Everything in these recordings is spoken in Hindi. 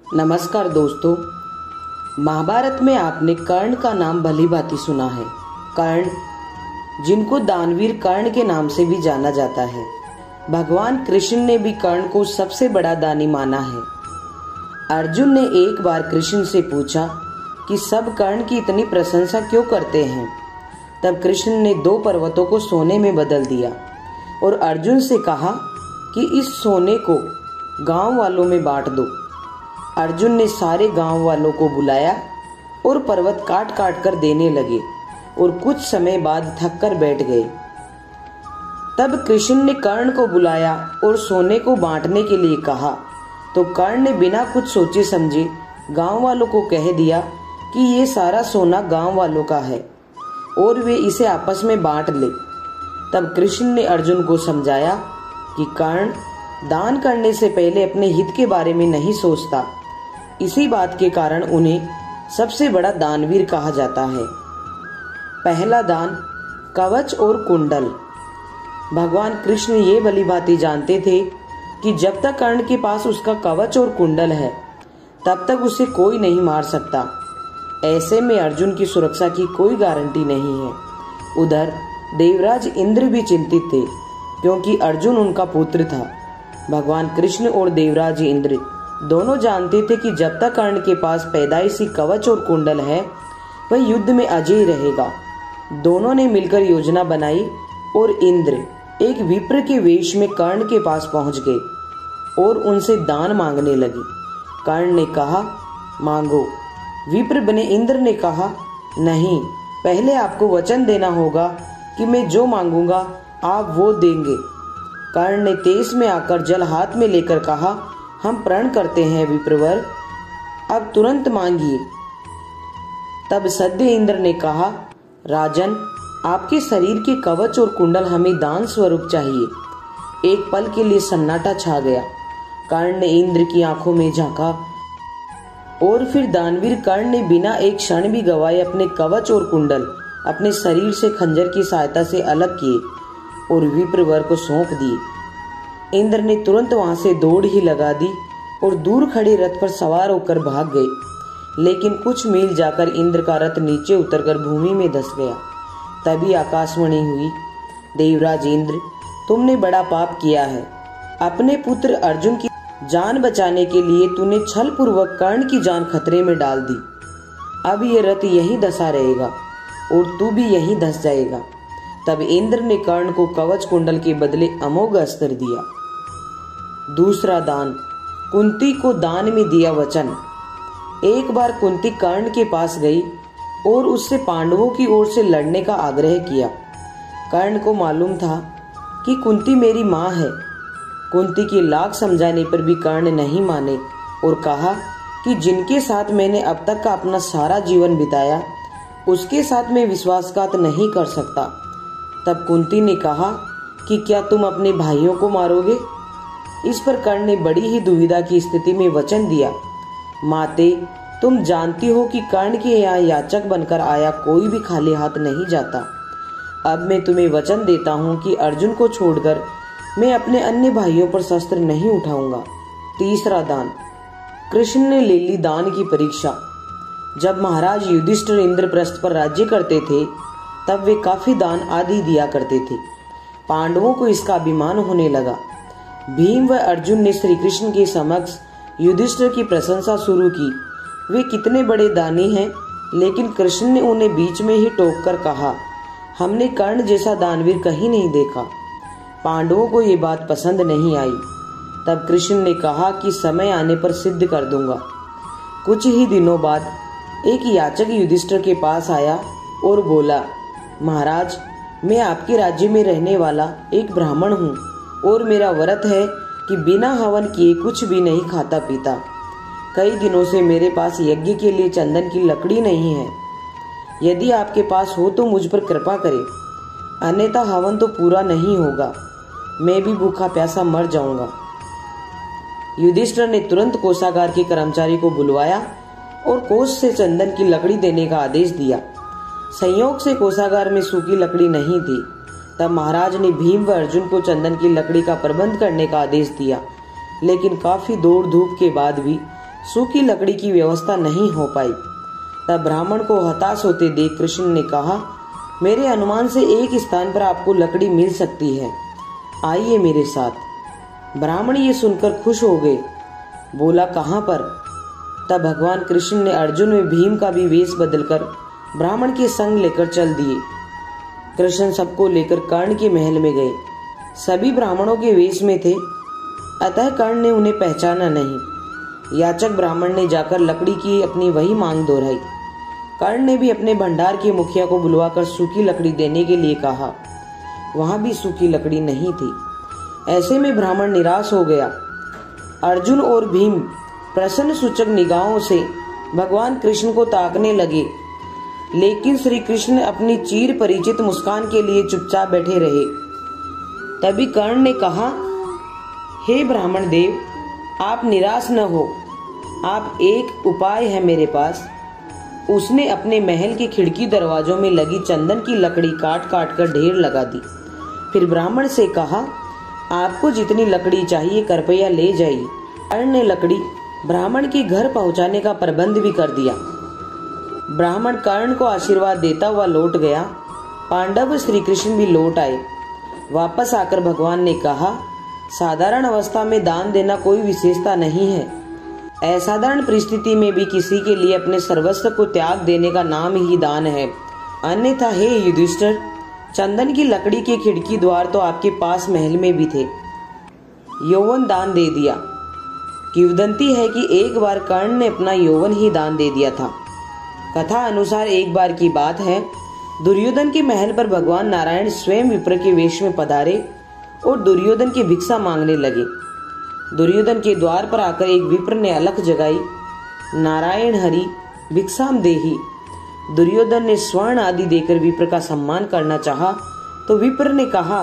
नमस्कार दोस्तों, महाभारत में आपने कर्ण का नाम भली भांति सुना है। कर्ण, जिनको दानवीर कर्ण के नाम से भी जाना जाता है। भगवान कृष्ण ने भी कर्ण को सबसे बड़ा दानी माना है। अर्जुन ने एक बार कृष्ण से पूछा कि सब कर्ण की इतनी प्रशंसा क्यों करते हैं। तब कृष्ण ने 2 पर्वतों को सोने में बदल दिया और अर्जुन से कहा कि इस सोने को गांव वालों में बांट दो। अर्जुन ने सारे गांव वालों को बुलाया और पर्वत काट काट कर देने लगे और कुछ समय बाद थक कर बैठ गए। तब कृष्ण ने कर्ण को बुलाया और सोने को बांटने के लिए कहा तो कर्ण ने बिना कुछ सोचे समझे गांव वालों को कह दिया कि ये सारा सोना गांव वालों का है और वे इसे आपस में बांट ले। तब कृष्ण ने अर्जुन को समझाया कि कर्ण दान करने से पहले अपने हित के बारे में नहीं सोचता। इसी बात के कारण उन्हें सबसे बड़ा दानवीर कहा जाता है। पहला दान, कवच और कुंडल। भगवान कृष्ण ये भली भांति जानते थे कि जब तक कर्ण के पास उसका कवच और कुंडल है तब तक उसे कोई नहीं मार सकता। ऐसे में अर्जुन की सुरक्षा की कोई गारंटी नहीं है। उधर देवराज इंद्र भी चिंतित थे क्योंकि अर्जुन उनका पुत्र था। भगवान कृष्ण और देवराज इंद्र दोनों जानते थे कि जब तक कर्ण के पास पैदाइशी कवच और कुंडल है वह युद्ध में अजय रहेगा। दोनों ने मिलकर योजना बनाई और इंद्र एक विप्र के वेश में कर्ण के पास पहुंच गए और उनसे दान मांगने लगे। कर्ण ने कहा, मांगो। विप्र बने इंद्र ने कहा, नहीं, पहले आपको वचन देना होगा कि मैं जो मांगूंगा आप वो देंगे। कर्ण ने तेज में आकर जल हाथ में लेकर कहा, हम प्रण करते हैं विप्रवर, अब तुरंत मांगिए। तब सद्य इंद्र ने कहा, राजन, आपके शरीर के कवच और कुंडल हमें दान स्वरूप चाहिए। एक पल के लिए सन्नाटा छा गया। कर्ण ने इंद्र की आंखों में झांका और फिर दानवीर कर्ण ने बिना एक क्षण भी गवाए अपने कवच और कुंडल अपने शरीर से खंजर की सहायता से अलग किए और विप्रवर को सौंप दिए। इंद्र ने तुरंत वहां से दौड़ ही लगा दी और दूर खड़े रथ पर सवार होकर भाग गए। लेकिन कुछ मील जाकर इंद्र का रथ नीचे उतरकर भूमि में धंस गया। तभी आकाशवाणी हुई, देवराज इंद्र, तुमने बड़ा पाप किया है। अपने पुत्र अर्जुन की जान बचाने के लिए तूने छल पूर्वक कर्ण की जान खतरे में डाल दी। अब ये रथ यहीं धंसा रहेगा और तू भी यहीं धंस जाएगा। तब इंद्र ने कर्ण को कवच कुंडल के बदले अमोघ अस्त्र दिया। दूसरा दान, कुंती को दान में दिया वचन। एक बार कुंती कर्ण के पास गई और उससे पांडवों की ओर से लड़ने का आग्रह किया। कर्ण को मालूम था कि कुंती मेरी माँ है। कुंती की लाख समझाने पर भी कर्ण नहीं माने और कहा कि जिनके साथ मैंने अब तक का अपना सारा जीवन बिताया उसके साथ मैं विश्वासघात नहीं कर सकता। तब कुंती ने कहा कि क्या तुम अपने भाइयों को मारोगे? इस पर कर्ण ने बड़ी ही दुविधा की स्थिति में वचन दिया, माते, तुम जानती हो कि कर्ण के यहाँ याचक बनकर आया कोई भी खाली हाथ नहीं जाता। अब मैं तुम्हें वचन देता हूँ कि अर्जुन को छोड़कर मैं अपने अन्य भाइयों पर शस्त्र नहीं उठाऊंगा। तीसरा दान, कृष्ण ने ले ली दान की परीक्षा। जब महाराज युधिष्ठिर इंद्रप्रस्थ पर राज्य करते थे तब वे काफी दान आदि दिया करते थे। पांडवों को इसका अभिमान होने लगा। भीम व अर्जुन ने श्री कृष्ण के समक्ष युधिष्ठिर की प्रशंसा शुरू की। वे कितने बड़े दानी हैं, लेकिन कृष्ण ने उन्हें बीच में ही टोक कर कहा, हमने कर्ण जैसा दानवीर कहीं नहीं देखा। पांडवों को ये बात पसंद नहीं आई। तब कृष्ण ने कहा कि समय आने पर सिद्ध कर दूंगा। कुछ ही दिनों बाद एक याचक युधिष्ठिर के पास आया और बोला, महाराज, मैं आपके राज्य में रहने वाला एक ब्राह्मण हूँ और मेरा व्रत है कि बिना हवन किए कुछ भी नहीं खाता पीता। कई दिनों से मेरे पास यज्ञ के लिए चंदन की लकड़ी नहीं है। यदि आपके पास हो तो मुझ पर कृपा करें, अन्यथा हवन तो पूरा नहीं होगा। मैं भी भूखा प्यासा मर जाऊंगा। युधिष्ठिर ने तुरंत कोषागार के कर्मचारी को बुलवाया और कोष से चंदन की लकड़ी देने का आदेश दिया। संयोग से कोषागार में सूखी लकड़ी नहीं थी। तब महाराज ने भीम व अर्जुन को चंदन की लकड़ी का प्रबंध करने का आदेश दिया। लेकिन काफी दौड़ धूप के बाद भी सूखी लकड़ी की व्यवस्था नहीं हो पाई। तब ब्राह्मण को हताश होते देख कृष्ण ने कहा, मेरे अनुमान से एक स्थान पर आपको लकड़ी मिल सकती है, आइए मेरे साथ। ब्राह्मण ये सुनकर खुश हो गए। बोला, कहाँ पर? तब भगवान कृष्ण ने अर्जुन में भीम का भी वेश बदलकर ब्राह्मण के संग लेकर चल दिए। कृष्ण सबको लेकर कर्ण के महल में गए। सभी ब्राह्मणों के वेश में थे, अतः कर्ण ने उन्हें पहचाना नहीं। याचक ब्राह्मण ने जाकर लकड़ी की अपनी वही मांग दोहराई। कर्ण ने भी अपने भंडार के मुखिया को बुलवाकर सूखी लकड़ी देने के लिए कहा। वहां भी सूखी लकड़ी नहीं थी। ऐसे में ब्राह्मण निराश हो गया। अर्जुन और भीम प्रसन्न सूचक निगाहों से भगवान कृष्ण को ताकने लगे, लेकिन श्री कृष्ण अपनी चीर परिचित मुस्कान के लिए चुपचाप बैठे रहे। तभी कर्ण ने कहा, हे ब्राह्मण देव, आप निराश न हो, आप एक उपाय है मेरे पास। उसने अपने महल के खिड़की दरवाजों में लगी चंदन की लकड़ी काट काट कर ढेर लगा दी। फिर ब्राह्मण से कहा, आपको जितनी लकड़ी चाहिए कृपया ले जाइए। कर्ण ने लकड़ी ब्राह्मण के घर पहुंचाने का प्रबंध भी कर दिया। ब्राह्मण कर्ण को आशीर्वाद देता हुआ लौट गया। पांडव श्री कृष्ण भी लौट आए। वापस आकर भगवान ने कहा, साधारण अवस्था में दान देना कोई विशेषता नहीं है। असाधारण परिस्थिति में भी किसी के लिए अपने सर्वस्व को त्याग देने का नाम ही दान है। अन्यथा हे युधिष्ठिर, चंदन की लकड़ी के खिड़की द्वार तो आपके पास महल में भी थे। यौवन दान दे दिया। किंवदंती है कि एक बार कर्ण ने अपना यौवन ही दान दे दिया था। कथा अनुसार एक बार की बात है, दुर्योधन के महल पर भगवान नारायण स्वयं विप्र के वेश में पधारे और दुर्योधन की भिक्षा मांगने लगे। दुर्योधन के द्वार पर आकर एक विप्र ने अलख जगाई, नारायण हरि भिक्षाम देहि। दुर्योधन ने स्वर्ण आदि देकर विप्र का सम्मान करना चाहा, तो विप्र ने कहा,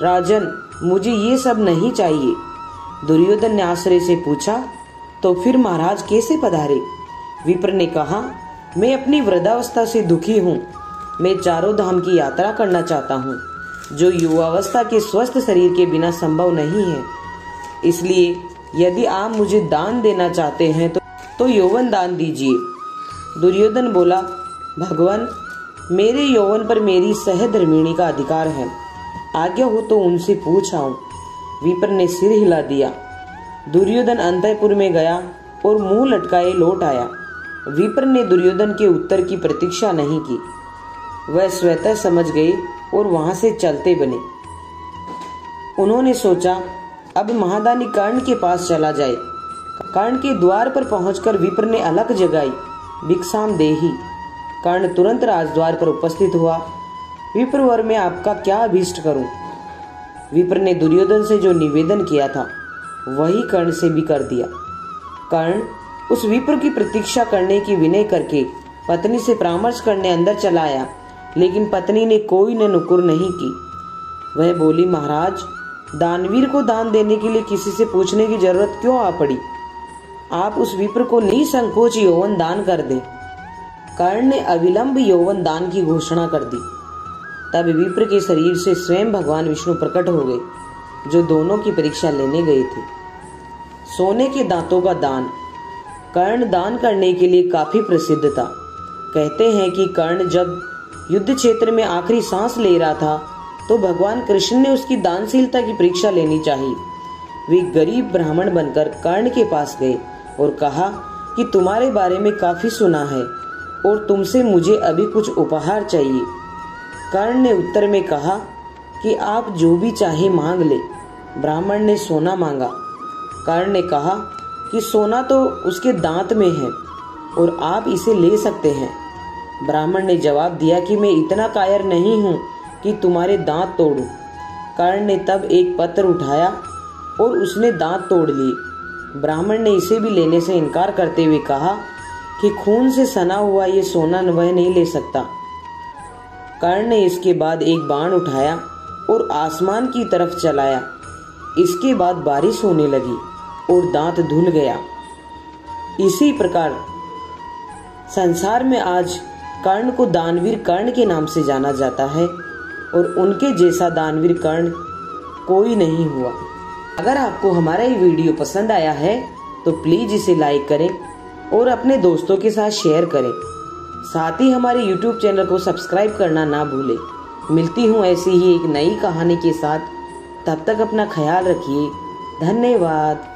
राजन, मुझे ये सब नहीं चाहिए। दुर्योधन ने आश्चर्य से पूछा, तो फिर महाराज कैसे पधारे? विप्र ने कहा, मैं अपनी वृद्धावस्था से दुखी हूँ। मैं चारों धाम की यात्रा करना चाहता हूँ, जो युवावस्था के स्वस्थ शरीर के बिना संभव नहीं है। इसलिए यदि आप मुझे दान देना चाहते हैं तो यौवन दान दीजिए। दुर्योधन बोला, भगवान, मेरे यौवन पर मेरी सहधर्मिणी का अधिकार है, आज्ञा हो तो उनसे पूछ आऊं। विप्र ने सिर हिला दिया। दुर्योधन अंतःपुर में गया और मुंह लटकाए लौट आया। विप्र ने दुर्योधन के उत्तर की प्रतीक्षा नहीं की। वह स्वतः समझ गए और वहां से चलते बने। उन्होंने सोचा, अब महादानी कर्ण के पास चला जाए। कर्ण के द्वार पर पहुंचकर विप्र ने अलख जगाई, भिक्षाम देहि। कर्ण तुरंत राजद्वार पर उपस्थित हुआ। विप्रवर, मैं आपका क्या अभीष्ट करूं? विप्र ने दुर्योधन से जो निवेदन किया था वही कर्ण से भी कर दिया। कर्ण उस विप्र की प्रतीक्षा करने की विनय करके पत्नी से परामर्श करने अंदर चला आया, लेकिन पत्नी ने कोई न नुकुर नहीं की। वह बोली, महाराज, दानवीर को दान देने के लिए किसी से पूछने की जरूरत क्यों आ पड़ी? आप उस विप्र को निसंकोच यौवन दान कर दें। कर्ण ने अविलंब यौवन दान की घोषणा कर दी। तब विप्र के शरीर से स्वयं भगवान विष्णु प्रकट हो गए, जो दोनों की परीक्षा लेने गए थे। सोने के दांतों का दान। कर्ण दान करने के लिए काफी प्रसिद्ध था। कहते हैं कि कर्ण जब युद्ध क्षेत्र में आखिरी सांस ले रहा था तो भगवान कृष्ण ने उसकी दानशीलता की परीक्षा लेनी चाहिए। वे गरीब ब्राह्मण बनकर कर्ण के पास गए और कहा कि तुम्हारे बारे में काफी सुना है और तुमसे मुझे अभी कुछ उपहार चाहिए। कर्ण ने उत्तर में कहा कि आप जो भी चाहे मांग ले। ब्राह्मण ने सोना मांगा। कर्ण ने कहा कि सोना तो उसके दांत में है और आप इसे ले सकते हैं। ब्राह्मण ने जवाब दिया कि मैं इतना कायर नहीं हूँ कि तुम्हारे दांत तोड़ूं। कर्ण ने तब एक पत्थर उठाया और उसने दांत तोड़ लिए। ब्राह्मण ने इसे भी लेने से इनकार करते हुए कहा कि खून से सना हुआ ये सोना वह नहीं ले सकता। कर्ण ने इसके बाद एक बाण उठाया और आसमान की तरफ चलाया। इसके बाद बारिश होने लगी और दांत धुल गया। इसी प्रकार संसार में आज कर्ण को दानवीर कर्ण के नाम से जाना जाता है और उनके जैसा दानवीर कर्ण कोई नहीं हुआ। अगर आपको हमारा ये वीडियो पसंद आया है तो प्लीज इसे लाइक करें और अपने दोस्तों के साथ शेयर करें। साथ ही हमारे YouTube चैनल को सब्सक्राइब करना ना भूलें। मिलती हूँ ऐसी ही एक नई कहानी के साथ। तब तक अपना ख्याल रखिए। धन्यवाद।